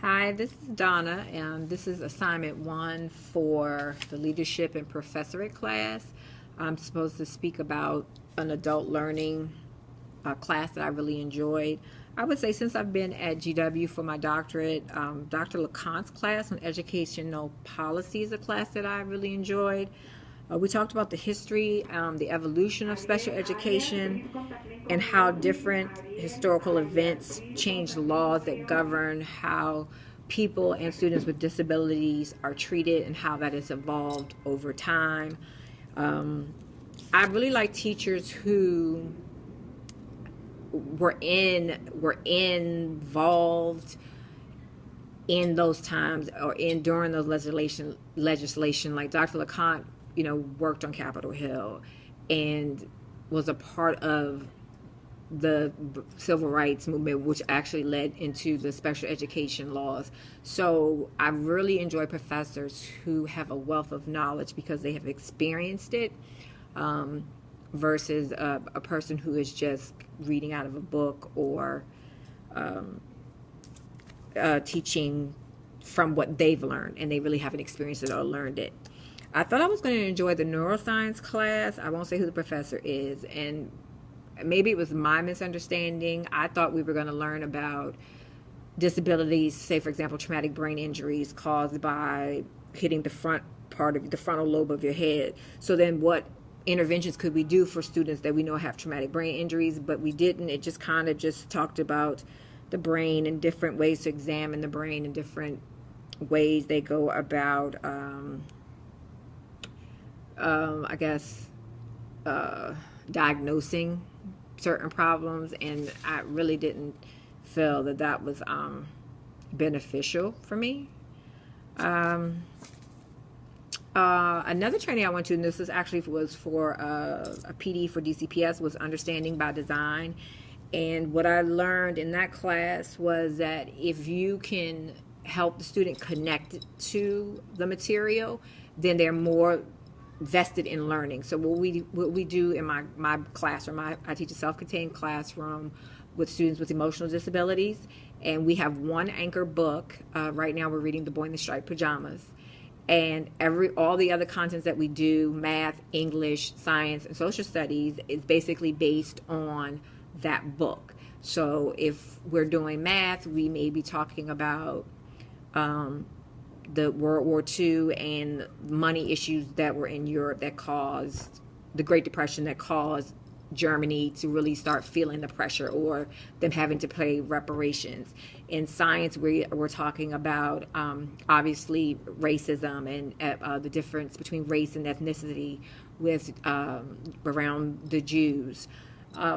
Hi, this is Donna, and this is assignment one for the leadership and professorate class. I'm supposed to speak about an adult learning class that I really enjoyed. I would say since I've been at GW for my doctorate, Dr. LeConte's class on educational policy is a class that I really enjoyed. We talked about the history, the evolution of special education, and how different historical events change the laws that govern how people and students with disabilities are treated and how that has evolved over time. I really like teachers who were involved in those times or in during those legislation like Dr. LeConte, worked on Capitol Hill and was a part of the civil rights movement, which actually led into the special education laws. So I really enjoy professors who have a wealth of knowledge because they have experienced it, versus a person who is just reading out of a book or teaching from what they've learned and they really haven't experienced it or learned it. I thought I was going to enjoy the neuroscience class. I won't say who the professor is, and maybe it was my misunderstanding. I thought we were going to learn about disabilities, say for example traumatic brain injuries caused by hitting the front part of the frontal lobe of your head. So then what interventions could we do for students that we know have traumatic brain injuries? But we didn't. It just kind of just talked about the brain and different ways to examine the brain and different ways they go about I guess diagnosing certain problems, and I really didn't feel that that was beneficial for me. Another training I went to, and this was for a PD for DCPS, was Understanding by Design. And what I learned in that class was that if you can help the student connect to the material, then they're more vested in learning. So what we do in my classroom, I teach a self-contained classroom with students with emotional disabilities, and we have one anchor book. Right now we're reading The Boy in the Striped Pajamas, and all the other contents that we do, math, English, science, and social studies, is basically based on that book. So if we're doing math, we may be talking about the World War II and money issues that were in Europe that caused the Great Depression, that caused Germany to really start feeling the pressure or them having to pay reparations. In science, we're talking about obviously racism and the difference between race and ethnicity with around the Jews.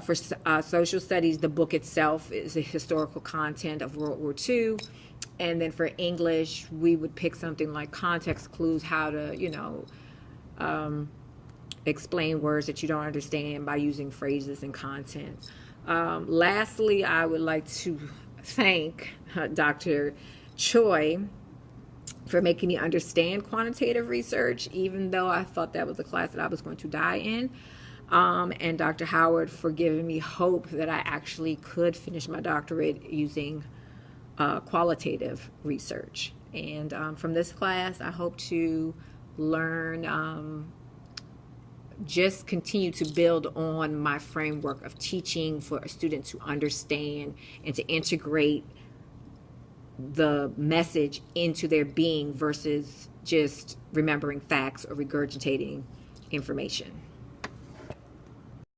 For social studies, the book itself is a historical content of World War II. And then for English, we would pick something like context clues, how to, explain words that you don't understand by using phrases and content. Lastly, I would like to thank Dr. Choi for making me understand quantitative research, even though I thought that was a class that I was going to die in. And Dr. Howard for giving me hope that I actually could finish my doctorate using qualitative research. And from this class, I hope to learn, just continue to build on my framework of teaching for a student to understand and to integrate the message into their being versus just remembering facts or regurgitating information.